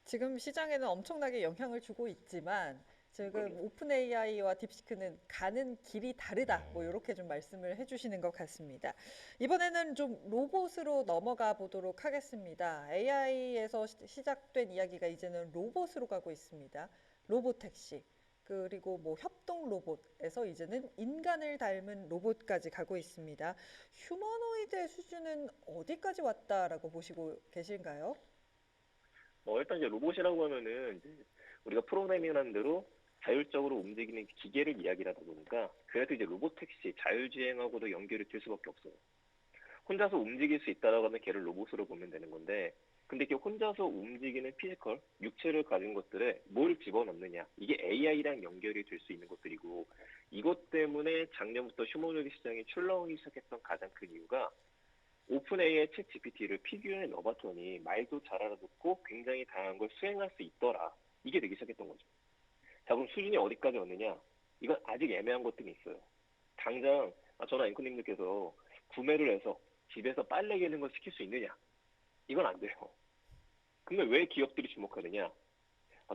지금 시장에는 엄청나게 영향을 주고 있지만 지금 그럼요. 오픈 AI와 딥시크는 가는 길이 다르다. 뭐 이렇게 좀 말씀을 해주시는 것 같습니다. 이번에는 좀 로봇으로 넘어가 보도록 하겠습니다. AI에서 시작된 이야기가 이제는 로봇으로 가고 있습니다. 로봇 택시. 그리고 뭐 협동 로봇에서 이제는 인간을 닮은 로봇까지 가고 있습니다. 휴머노이드의 수준은 어디까지 왔다라고 보시고 계신가요? 일단 이제 로봇이라고 하면은 이제 우리가 프로그래밍하는 대로 자율적으로 움직이는 기계를 이야기하다 보니까 그래도 이제 로봇 택시 자율주행하고도 연결이 될 수밖에 없어요. 혼자서 움직일 수 있다라고 하면 걔를 로봇으로 보면 되는 건데 근데 이렇게 혼자서 움직이는 피지컬, 육체를 가진 것들에 뭘 집어넣느냐 이게 AI랑 연결이 될 수 있는 것들이고 이것 때문에 작년부터 휴머노이드 시장이 출렁이기 시작했던 가장 큰 이유가 오픈 AI 챗 GPT를 피규어에 넣어봤더니 말도 잘 알아듣고 굉장히 다양한 걸 수행할 수 있더라. 이게 되기 시작했던 거죠. 자, 그럼 수준이 어디까지 왔느냐? 이건 아직 애매한 것들이 있어요. 당장 저나 앵커님들께서 구매를 해서 집에서 빨래 개는 걸 시킬 수 있느냐? 이건 안 돼요. 근데 왜 기업들이 주목하느냐?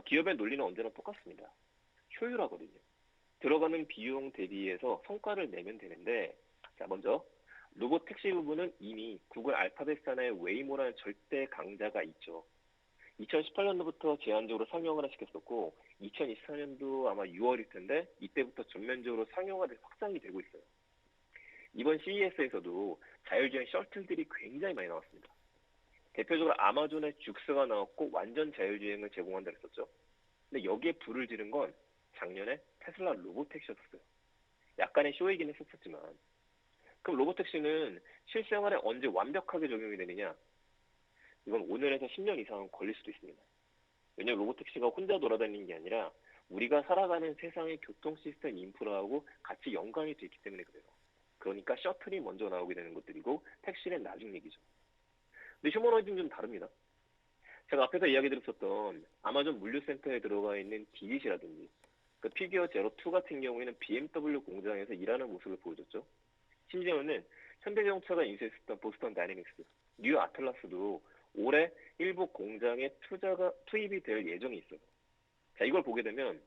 기업의 논리는 언제나 똑같습니다. 효율화거든요. 들어가는 비용 대비해서 성과를 내면 되는데, 자, 먼저 로봇 택시 부분은 이미 구글 알파벳 산하의 웨이모라는 절대 강자가 있죠. 2018년도부터 제한적으로 상용화를 시켰었고 2024년도 아마 6월일 텐데 이때부터 전면적으로 상용화돼서 확장이 되고 있어요. 이번 CES에서도 자율주행 셔틀들이 굉장히 많이 나왔습니다. 대표적으로 아마존의 죽스가 나왔고 완전 자율주행을 제공한다 했었죠. 근데 여기에 불을 지른 건 작년에 테슬라 로보택시였었어요. 약간의 쇼이긴 했었지만 그럼 로보택시는 실생활에 언제 완벽하게 적용이 되느냐? 이건 5년에서 10년 이상은 걸릴 수도 있습니다. 왜냐하면 로보택시가 혼자 돌아다니는 게 아니라 우리가 살아가는 세상의 교통 시스템 인프라하고 같이 연관이 돼 있기 때문에 그래요. 그러니까 셔틀이 먼저 나오게 되는 것들이고 택시는 나중 얘기죠. 근데 휴머노이드는 좀 다릅니다. 제가 앞에서 이야기 드렸었던 아마존 물류센터에 들어가 있는 디빗이라든지 그 피규어 제로2 같은 경우에는 BMW 공장에서 일하는 모습을 보여줬죠. 심지어는 현대자동차가 인수했었던 보스턴 다이내믹스, 뉴 아틀라스도 올해 일부 공장에 투입이 될 예정이 있어요. 자, 이걸 보게 되면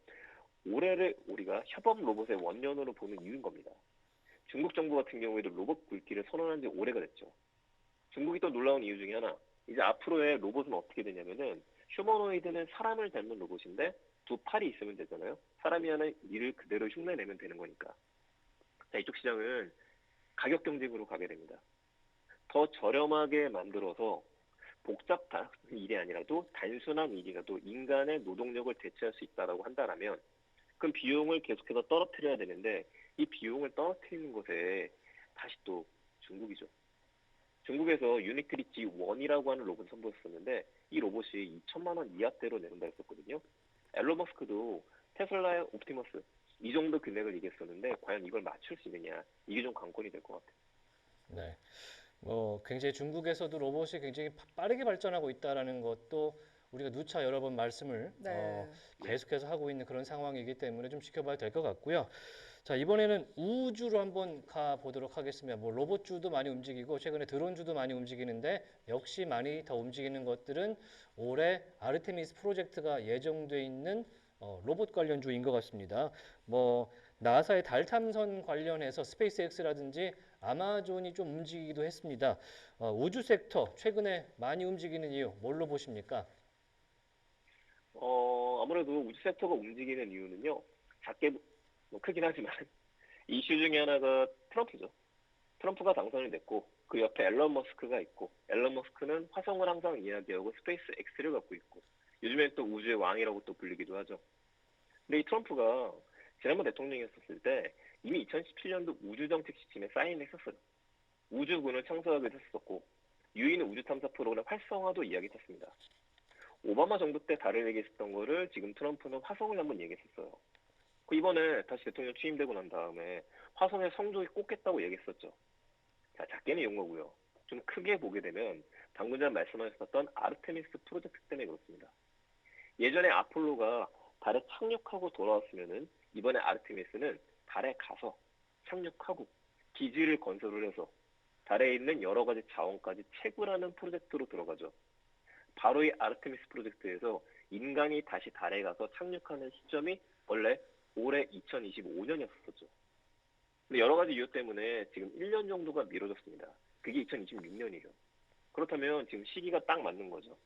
올해를 우리가 협업 로봇의 원년으로 보는 이유인 겁니다. 중국 정부 같은 경우에도 로봇 굴기를 선언한 지 오래가 됐죠. 중국이 또 놀라운 이유 중에 하나, 이제 앞으로의 로봇은 어떻게 되냐면은 휴머노이드는 사람을 닮은 로봇인데 두 팔이 있으면 되잖아요. 사람이 하는 일을 그대로 흉내내면 되는 거니까. 자, 이쪽 시장은 가격 경쟁으로 가게 됩니다. 더 저렴하게 만들어서 복잡한 일이 아니라도 단순한 일이라도 인간의 노동력을 대체할 수 있다라고 한다라면 그럼 비용을 계속해서 떨어뜨려야 되는데 이 비용을 떨어뜨리는 것에 다시 또 중국이죠. 중국에서 유니크리티 1이라고 하는 로봇을 선보였었는데 이 로봇이 2천만 원 이하대로 내놓는다 했었거든요. 앨런 머스크도 테슬라의 옵티머스 이 정도 금액을 얘기했었는데 과연 이걸 맞출 수 있느냐 이게 좀 관건이 될 것 같아요. 네. 굉장히 중국에서도 로봇이 굉장히 빠르게 발전하고 있다라는 것도 우리가 누차 여러 번 말씀을 네. 네. 계속해서 하고 있는 그런 상황이기 때문에 좀 지켜봐야 될 것 같고요. 자, 이번에는 우주로 한번 가보도록 하겠습니다. 뭐 로봇주도 많이 움직이고 최근에 드론주도 많이 움직이는데 역시 많이 더 움직이는 것들은 올해 아르테미스 프로젝트가 예정돼 있는 로봇 관련주인 것 같습니다. 뭐 나사의 달 탐선 관련해서 스페이스X라든지 아마존이 좀 움직이기도 했습니다. 우주 섹터 최근에 많이 움직이는 이유 뭘로 보십니까? 아무래도 우주 섹터가 움직이는 이유는요. 작게 뭐 크긴 하지만 이슈 중에 하나가 트럼프죠. 트럼프가 당선이 됐고 그 옆에 앨런 머스크가 있고 앨런 머스크는 화성을 항상 이야기하고 스페이스 X를 갖고 있고 요즘엔 또 우주의 왕이라고 또 불리기도 하죠. 근데 이 트럼프가 지난번 대통령이었을 때 이미 2017년도 우주정책 지침에 사인을 했었어요. 우주군을 창설하기도 했었고 유인 우주 탐사 프로그램 활성화도 이야기했습니다. 오바마 정부 때 달을 얘기했었던 거를 지금 트럼프는 화성을 한번 얘기했었어요. 그 이번에 다시 대통령 취임되고 난 다음에 화성에 성조기 꽂겠다고 얘기했었죠. 자, 작게는 이런 거고요. 좀 크게 보게 되면 방금 전 말씀하셨던 아르테미스 프로젝트 때문에 그렇습니다. 예전에 아폴로가 달에 착륙하고 돌아왔으면은 이번에 아르테미스는 달에 가서 착륙하고 기지를 건설을 해서 달에 있는 여러 가지 자원까지 채굴하는 프로젝트로 들어가죠. 바로 이 아르테미스 프로젝트에서 인간이 다시 달에 가서 착륙하는 시점이 원래 올해 2025년이었었죠. 근데 여러 가지 이유 때문에 지금 1년 정도가 미뤄졌습니다. 그게 2026년이에요. 그렇다면 지금 시기가 딱 맞는 거죠.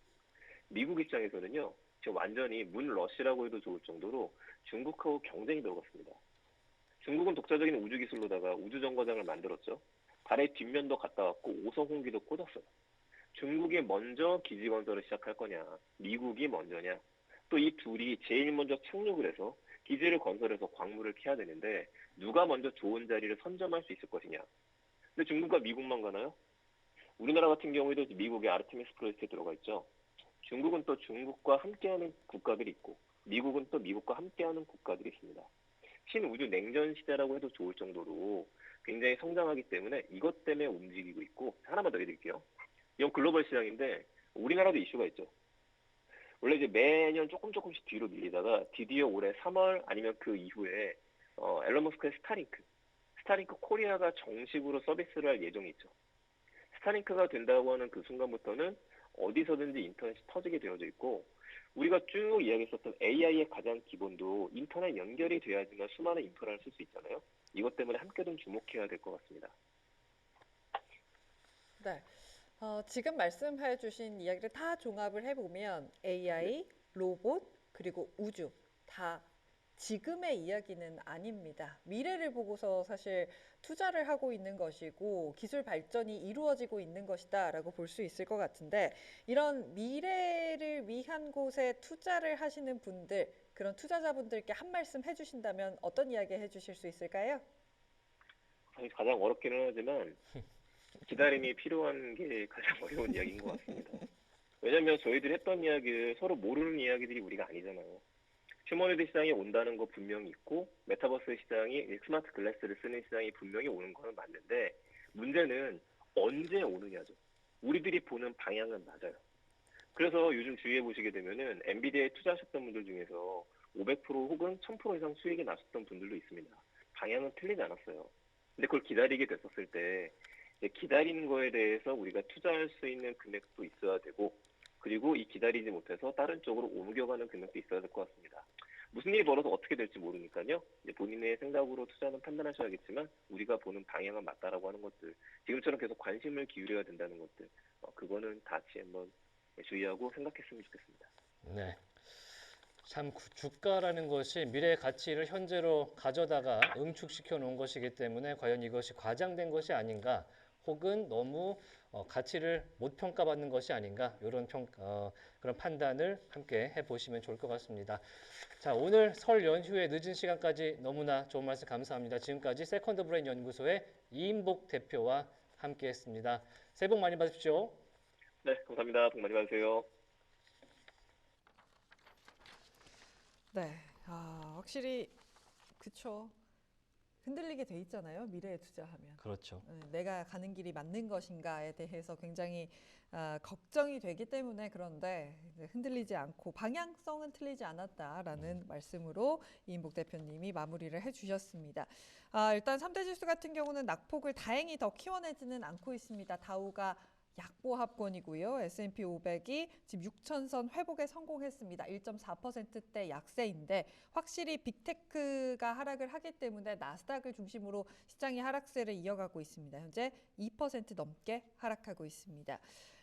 미국 입장에서는요, 지금 완전히 문 러시라고 해도 좋을 정도로 중국하고 경쟁이 들어갔습니다. 중국은 독자적인 우주 기술로다가 우주 정거장을 만들었죠. 달의 뒷면도 갔다 왔고 오성 홍기도 꽂았어요. 중국이 먼저 기지 건설을 시작할 거냐, 미국이 먼저냐. 또 이 둘이 제일 먼저 착륙을 해서 기지를 건설해서 광물을 캐야 되는데 누가 먼저 좋은 자리를 선점할 수 있을 것이냐. 근데 중국과 미국만 가나요? 우리나라 같은 경우에도 미국의 아르테미스 프로젝트에 들어가 있죠. 중국은 또 중국과 함께하는 국가들이 있고 미국은 또 미국과 함께하는 국가들이 있습니다. 신우주 냉전 시대라고 해도 좋을 정도로 굉장히 성장하기 때문에 이것 때문에 움직이고 있고 하나만 더 해드릴게요. 이건 글로벌 시장인데 우리나라도 이슈가 있죠. 원래 이제 매년 조금씩 뒤로 밀리다가 드디어 올해 3월 아니면 그 이후에 앨런 머스크의 스타링크 코리아가 정식으로 서비스를 할 예정이 있죠. 스타링크가 된다고 하는 그 순간부터는 어디서든지 인터넷이 터지게 되어져 있고 우리가 쭉 이야기했었던 AI의 가장 기본도 인터넷 연결이 돼야지만 수많은 인프라를 쓸 수 있잖아요. 이것 때문에 함께 좀 주목해야 될 것 같습니다. 네. 지금 말씀해 주신 이야기를 다 종합을 해보면 AI, 네. 로봇, 그리고 우주 다 지금의 이야기는 아닙니다. 미래를 보고서 사실 투자를 하고 있는 것이고 기술 발전이 이루어지고 있는 것이다라고 볼 수 있을 것 같은데 이런 미래를 위한 곳에 투자를 하시는 분들, 그런 투자자분들께 한 말씀 해주신다면 어떤 이야기 해주실 수 있을까요? 사실 가장 어렵기는 하지만 기다림이 필요한 게 가장 어려운 이야기인 것 같습니다. 왜냐하면 저희들이 했던 이야기를 서로 모르는 이야기들이 우리가 아니잖아요. 휴머노이드 시장이 온다는 거 분명히 있고 메타버스 시장이 스마트 글래스를 쓰는 시장이 분명히 오는 거는 맞는데 문제는 언제 오느냐죠. 우리들이 보는 방향은 맞아요. 그래서 요즘 주위에 보시게 되면은 엔비디아에 투자하셨던 분들 중에서 500% 혹은 1000% 이상 수익이 나셨던 분들도 있습니다. 방향은 틀리지 않았어요. 근데 그걸 기다리게 됐었을 때 이제 기다리는 거에 대해서 우리가 투자할 수 있는 금액도 있어야 되고 그리고 이 기다리지 못해서 다른 쪽으로 옮겨가는 금액도 있어야 될 것 같습니다. 무슨 일이 벌어서 어떻게 될지 모르니까요. 이제 본인의 생각으로 투자는 판단하셔야겠지만 우리가 보는 방향은 맞다라고 하는 것들, 지금처럼 계속 관심을 기울여야 된다는 것들, 그거는 같이 한번 주의하고 생각했으면 좋겠습니다. 네. 참 주가라는 것이 미래의 가치를 현재로 가져다가 응축시켜 놓은 것이기 때문에 과연 이것이 과장된 것이 아닌가 혹은 너무 가치를 못 평가받는 것이 아닌가 이런 그런 판단을 함께 해보시면 좋을 것 같습니다. 자, 오늘 설 연휴의 늦은 시간까지 너무나 좋은 말씀 감사합니다. 지금까지 세컨드 브레인 연구소의 이인복 대표와 함께했습니다. 새해 복 많이 받으십시오. 네, 감사합니다. 복 많이 받으세요. 네, 확실히 그쵸. 흔들리게 돼 있잖아요. 미래에 투자하면. 그렇죠. 내가 가는 길이 맞는 것인가에 대해서 굉장히 걱정이 되기 때문에 그런데 흔들리지 않고 방향성은 틀리지 않았다라는 말씀으로 이인복 대표님이 마무리를 해주셨습니다. 일단 3대 지수 같은 경우는 낙폭을 다행히 더 키워내지는 않고 있습니다. 다우가 약보합권이고요. S&P 500이 지금 6천선 회복에 성공했습니다. 1.4%대 약세인데 확실히 빅테크가 하락을 하기 때문에 나스닥을 중심으로 시장이 하락세를 이어가고 있습니다. 현재 2% 넘게 하락하고 있습니다.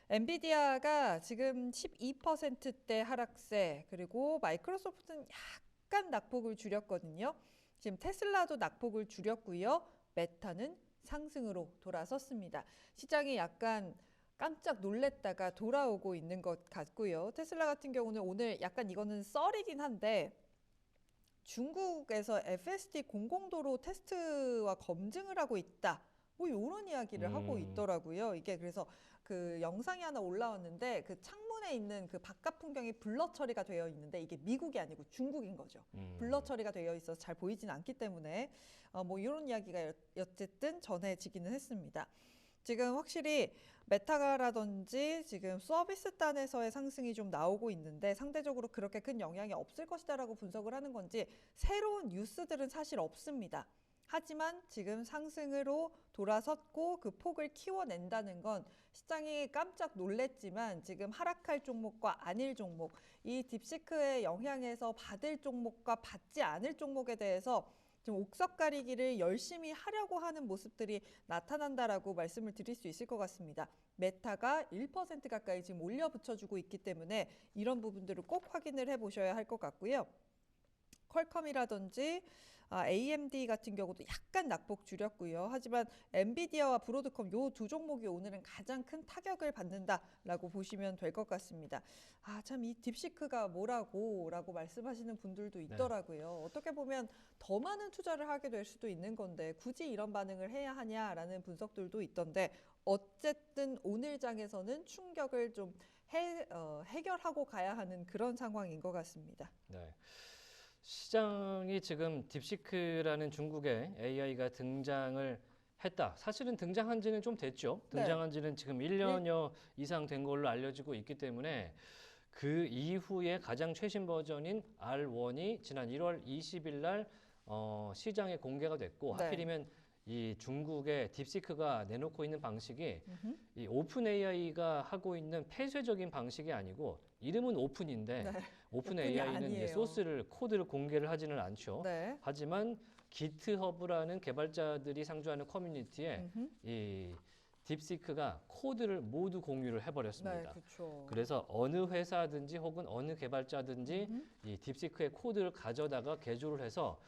엔비디아가 지금 12%대 하락세, 그리고 마이크로소프트는 약간 낙폭을 줄였거든요. 지금 테슬라도 낙폭을 줄였고요. 메타는 상승으로 돌아섰습니다. 시장이 약간 깜짝 놀랬다가 돌아오고 있는 것 같고요. 테슬라 같은 경우는 오늘 약간 이거는 썰이긴 한데 중국에서 FSD 공공도로 테스트와 검증을 하고 있다. 뭐 이런 이야기를 하고 있더라고요. 이게 그래서 그 영상이 하나 올라왔는데 그 창문에 있는 그 바깥 풍경이 블러 처리가 되어 있는데 이게 미국이 아니고 중국인 거죠. 블러 처리가 되어 있어서 잘 보이진 않기 때문에 뭐 이런 이야기가 어쨌든 전해지기는 했습니다. 지금 확실히 메타라든지 지금 서비스단에서의 상승이 좀 나오고 있는데 상대적으로 그렇게 큰 영향이 없을 것이다라고 분석을 하는 건지 새로운 뉴스들은 사실 없습니다. 하지만 지금 상승으로 돌아섰고 그 폭을 키워낸다는 건 시장이 깜짝 놀랬지만 지금 하락할 종목과 아닐 종목, 이 딥시크의 영향에서 받을 종목과 받지 않을 종목에 대해서 좀 옥석 가리기를 열심히 하려고 하는 모습들이 나타난다라고 말씀을 드릴 수 있을 것 같습니다. 메타가 1% 가까이 지금 올려 붙여주고 있기 때문에 이런 부분들을 꼭 확인을 해보셔야 할 것 같고요. 퀄컴이라든지 AMD 같은 경우도 약간 낙폭 줄였고요. 하지만 엔비디아와 브로드컴 요 두 종목이 오늘은 가장 큰 타격을 받는다라고 보시면 될 것 같습니다. 참 이 딥시크가 뭐라고 말씀하시는 분들도 있더라고요. 어떻게 보면 더 많은 투자를 하게 될 수도 있는 건데 굳이 이런 반응을 해야 하냐라는 분석들도 있던데 어쨌든 오늘 장에서는 충격을 좀 해결하고 가야 하는 그런 상황인 것 같습니다. 네. 시장이 지금 딥시크라는 중국의 AI가 등장을 했다. 사실은 등장한 지는 좀 됐죠. 등장한 지는 지금 1년여 이상 된 걸로 알려지고 있기 때문에 그 이후에 가장 최신 버전인 R1이 지난 1월 20일 날 시장에 공개가 됐고 하필이면 이 중국의 딥시크가 내놓고 있는 방식이 이 오픈 AI가 하고 있는 폐쇄적인 방식이 아니고 이름은 오픈인데 오픈 AI는 소스를 코드를 공개를 하지는 않죠. 하지만 기트허브라는 개발자들이 상주하는 커뮤니티에 이 딥시크가 코드를 모두 공유를 해버렸습니다. 그래서 어느 회사든지 혹은 어느 개발자든지 이 딥시크의 코드를 가져다가 개조를 해서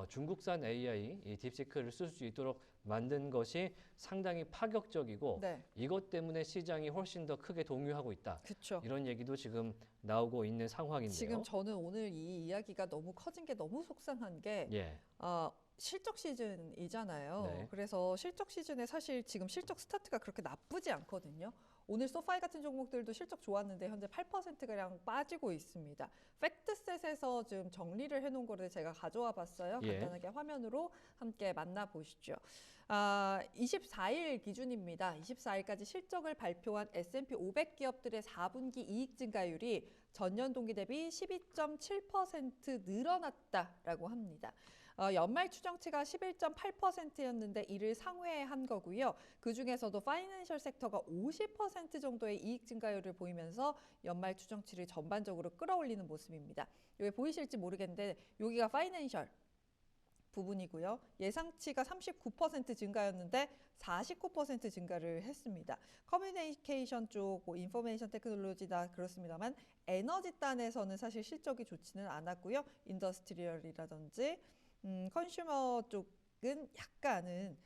중국산 AI 이 딥시크를 쓸 수 있도록 만든 것이 상당히 파격적이고 이것 때문에 시장이 훨씬 더 크게 동요하고 있다. 이런 얘기도 지금 나오고 있는 상황인데요. 지금 저는 오늘 이 이야기가 너무 커진 게 너무 속상한 게 실적 시즌이잖아요. 그래서 실적 시즌에 사실 지금 실적 스타트가 그렇게 나쁘지 않거든요. 오늘 소파이 같은 종목들도 실적 좋았는데 현재 8%가량 빠지고 있습니다. 팩트셋에서 좀 정리를 해놓은 거를 제가 가져와 봤어요. 간단하게 화면으로 함께 만나보시죠. 24일 기준입니다. 24일까지 실적을 발표한 S&P 500 기업들의 4분기 이익 증가율이 전년 동기 대비 12.7% 늘어났다라고 합니다. 연말 추정치가 11.8%였는데 이를 상회한 거고요. 그중에서도 파이낸셜 섹터가 50% 정도의 이익 증가율을 보이면서 연말 추정치를 전반적으로 끌어올리는 모습입니다. 여기 보이실지 모르겠는데 여기가 파이낸셜 부분이고요. 예상치가 39% 증가였는데 49% 증가를 했습니다. 커뮤니케이션 쪽, 뭐 인포메이션 테크놀로지다 그렇습니다만 에너지 단에서는 사실 실적이 좋지는 않았고요. 인더스트리얼이라든지 컨슈머 쪽은 약간은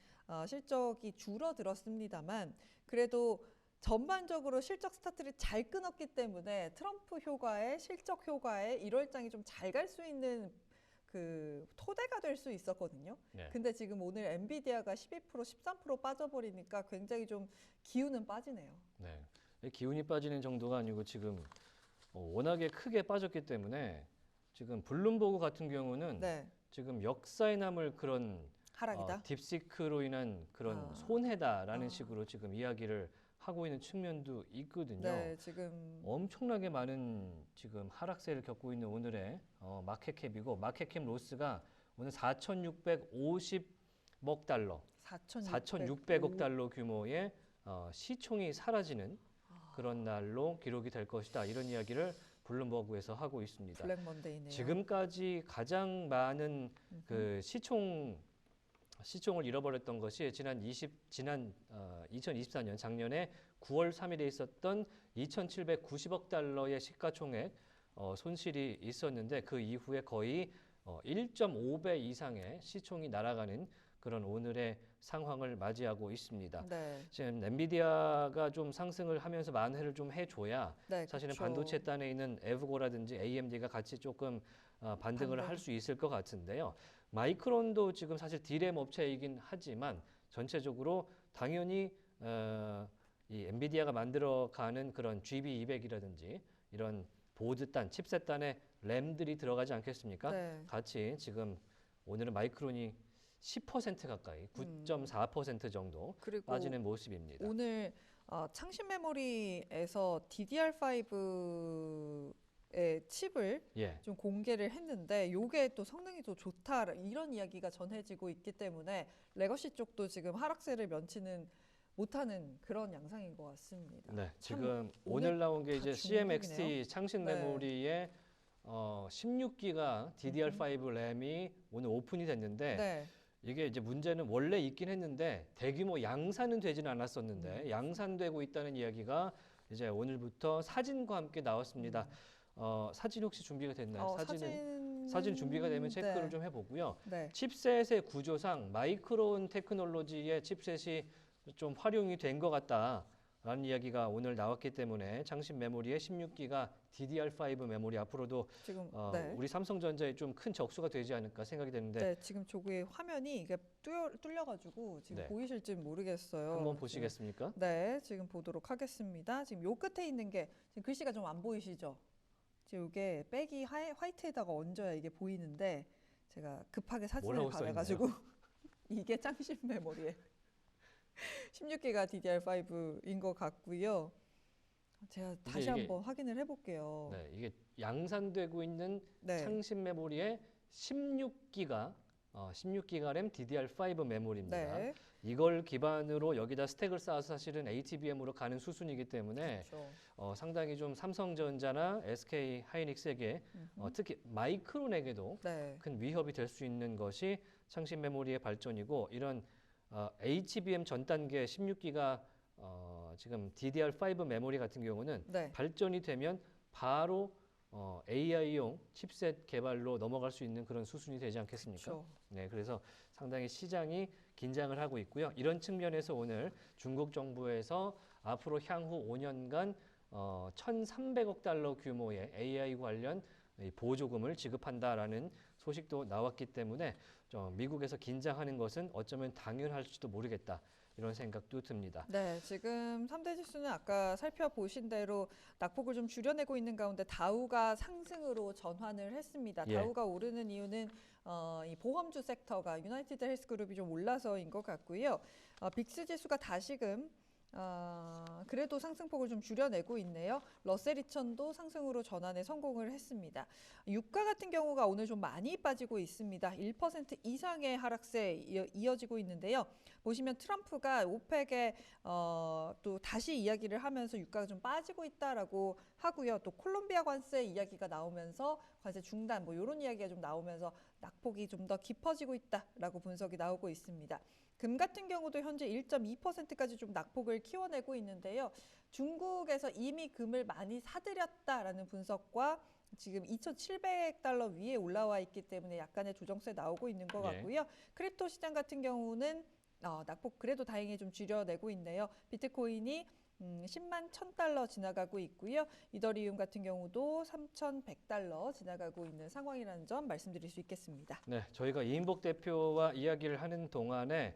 실적이 줄어들었습니다만 그래도 전반적으로 실적 스타트를 잘 끊었기 때문에 트럼프 효과에 실적 효과에 1월장이 좀 잘 갈 수 있는 그 토대가 될 수 있었거든요. 네. 근데 지금 오늘 엔비디아가 12%, 13% 빠져버리니까 굉장히 좀 기운은 빠지네요. 네. 이 기운이 빠지는 정도가 아니고 지금 워낙에 크게 빠졌기 때문에 지금 블룸버그 같은 경우는 네, 지금 역사에 남을 그런 하락이다. 딥시크로 인한 그런 아. 손해다라는 아. 식으로 지금 이야기를 하고 있는 측면도 있거든요. 네, 지금 엄청나게 많은 지금 하락세를 겪고 있는 오늘의 마켓캡이고 마켓캡 로스가 오늘 4,650억 달러, 4,600억 달러 규모의 시총이 사라지는 그런 날로 기록이 될 것이다. 이런 이야기를 블룸버그에서 하고 있습니다. 블랙 먼데이네요. 지금까지 가장 많은 그 시총을 잃어버렸던 것이 지난 2024년 작년에 9월 3일에 있었던 2,790억 달러의 시가총액 손실이 있었는데 그 이후에 거의 1.5배 이상의 시총이 날아가는 그런 오늘의 상황을 맞이하고 있습니다. 네, 지금 엔비디아가 좀 상승을 하면서 만회를 좀 해줘야 네, 사실은 그쵸. 반도체 단에 있는 에브고라든지 AMD가 같이 조금 반등을 반등. 할 수 있을 것 같은데요. 마이크론도 지금 사실 디램 업체이긴 하지만 전체적으로 당연히 이 엔비디아가 만들어가는 그런 GB200이라든지 이런 보드 단, 칩셋 단에 램들이 들어가지 않겠습니까? 네. 같이 지금 오늘은 마이크론이 10% 가까이, 9.4% 정도 그리고 빠지는 모습입니다. 오늘 창신 메모리에서 DDR5의 칩을 예. 좀 공개를 했는데 요게 또 성능이 더 좋다 이런 이야기가 전해지고 있기 때문에 레거시 쪽도 지금 하락세를 면치는 못하는 그런 양상인 것 같습니다. 네, 참 지금 오늘 오늘 나온 게 이제 다 CMXT 중국이네요. 창신 네. 메모리의 16기가 DDR5 램이 오늘 오픈이 됐는데 네, 이게 이제 문제는 원래 있긴 했는데 대규모 양산은 되지는 않았었는데 양산되고 있다는 이야기가 이제 오늘부터 사진과 함께 나왔습니다. 사진 혹시 준비가 됐나요? 사진 준비가 되면 체크를 네. 좀 해보고요. 네, 칩셋의 구조상 마이크론 테크놀로지의 칩셋이 좀 활용이 된 것 같다라는 이야기가 오늘 나왔기 때문에 창신 메모리의 16기가 DDR5 메모리 앞으로도 네. 우리 삼성전자에 좀 큰 적수가 되지 않을까 생각이 되는데 네, 지금 저기 화면이 이게 뚫려가지고 지금 네. 보이실지 모르겠어요. 한번 지금. 보시겠습니까? 네, 지금 보도록 하겠습니다. 지금 요 끝에 있는 게 지금 글씨가 좀 안 보이시죠? 지금 이게 백이 화이트에다가 얹어야 이게 보이는데 제가 급하게 사진을 뭐라고 써 받아가지고 이게 창신 메모리에 16기가 DDR5인 것 같고요. 제가 다시 이게- 한번 확인을 해볼게요. 네, 이게 양산되고 있는 네, 창신 메모리의 16기가 램 DDR5 메모리입니다. 네, 이걸 기반으로 여기다 스택을 쌓아서 사실은 ATBM으로 가는 수순이기 때문에 그렇죠. 상당히 좀 삼성전자나 SK 하이닉스에게 특히 마이크론에게도 네, 큰 위협이 될 수 있는 것이 창신 메모리의 발전이고 이런 HBM 전 단계 16기가 지금 DDR5 메모리 같은 경우는 네, 발전이 되면 바로 AI용 칩셋 개발로 넘어갈 수 있는 그런 수순이 되지 않겠습니까? 그렇죠. 네, 그래서 상당히 시장이 긴장을 하고 있고요. 이런 측면에서 오늘 중국 정부에서 앞으로 향후 5년간 1,300억 달러 규모의 AI 관련 이 보조금을 지급한다라는 소식도 나왔기 때문에 미국에서 긴장하는 것은 어쩌면 당연할지도 모르겠다. 이런 생각도 듭니다. 네, 지금 3대 지수는 아까 살펴보신 대로 낙폭을 좀 줄여내고 있는 가운데 다우가 상승으로 전환을 했습니다. 예. 다우가 오르는 이유는 이 보험주 섹터가 유나이티드 헬스그룹이 좀 올라서인 것 같고요. 빅스 지수가 다시금 그래도 상승폭을 좀 줄여내고 있네요. 러셀 2000도 상승으로 전환에 성공을 했습니다. 유가 같은 경우가 오늘 좀 많이 빠지고 있습니다. 1% 이상의 하락세 이어지고 있는데요. 보시면 트럼프가 오펙에 또 다시 이야기를 하면서 유가가 좀 빠지고 있다라고 하고요. 또 콜롬비아 관세 이야기가 나오면서 관세 중단 뭐 이런 이야기가 좀 나오면서 낙폭이 좀 더 깊어지고 있다라고 분석이 나오고 있습니다. 금 같은 경우도 현재 1.2%까지 좀 낙폭을 키워내고 있는데요. 중국에서 이미 금을 많이 사들였다라는 분석과 지금 2,700달러 위에 올라와 있기 때문에 약간의 조정세 나오고 있는 것 같고요. 크립토 시장 같은 경우는 낙폭 그래도 다행히 좀 줄여내고 있네요. 비트코인이 10만 1,000달러 지나가고 있고요. 이더리움 같은 경우도 3,100달러 지나가고 있는 상황이라는 점 말씀드릴 수 있겠습니다. 네, 저희가 이인복 대표와 이야기를 하는 동안에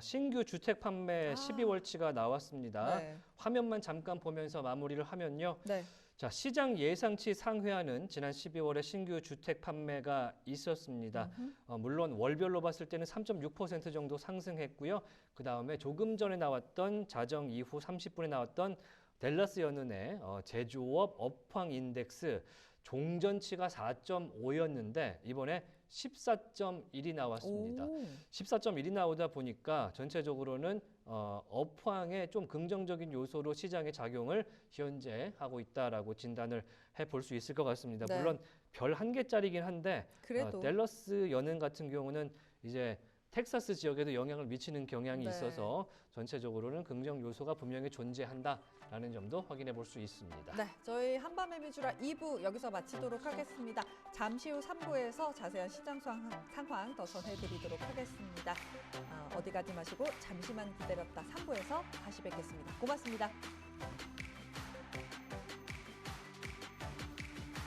신규 주택 판매 12월치가 나왔습니다. 네. 화면만 잠깐 보면서 마무리를 하면요. 네. 자, 시장 예상치 상회하는 지난 12월에 신규 주택 판매가 있었습니다. 물론 월별로 봤을 때는 3.6% 정도 상승했고요. 그 다음에 조금 전에 나왔던 자정 이후 30분에 나왔던 댈러스 연은의 제조업 업황 인덱스 종전치가 4.5였는데 이번에 14.1이 나왔습니다. 14.1이 나오다 보니까 전체적으로는 업황에 좀 긍정적인 요소로 시장의 작용을 현재 하고 있다라고 진단을 해볼 수 있을 것 같습니다. 네. 물론 별 한 개짜리긴 한데 그래도 댈러스 연은 같은 경우는 이제 텍사스 지역에도 영향을 미치는 경향이 네. 있어서 전체적으로는 긍정 요소가 분명히 존재한다라는 점도 확인해 볼 수 있습니다. 네, 저희 한밤의 미주라 2부 여기서 마치도록 하겠습니다. 잠시 후 3부에서 자세한 시장 상황 더 전해드리도록 하겠습니다. 어디 가지 마시고 잠시만 기다렸다 3부에서 다시 뵙겠습니다. 고맙습니다.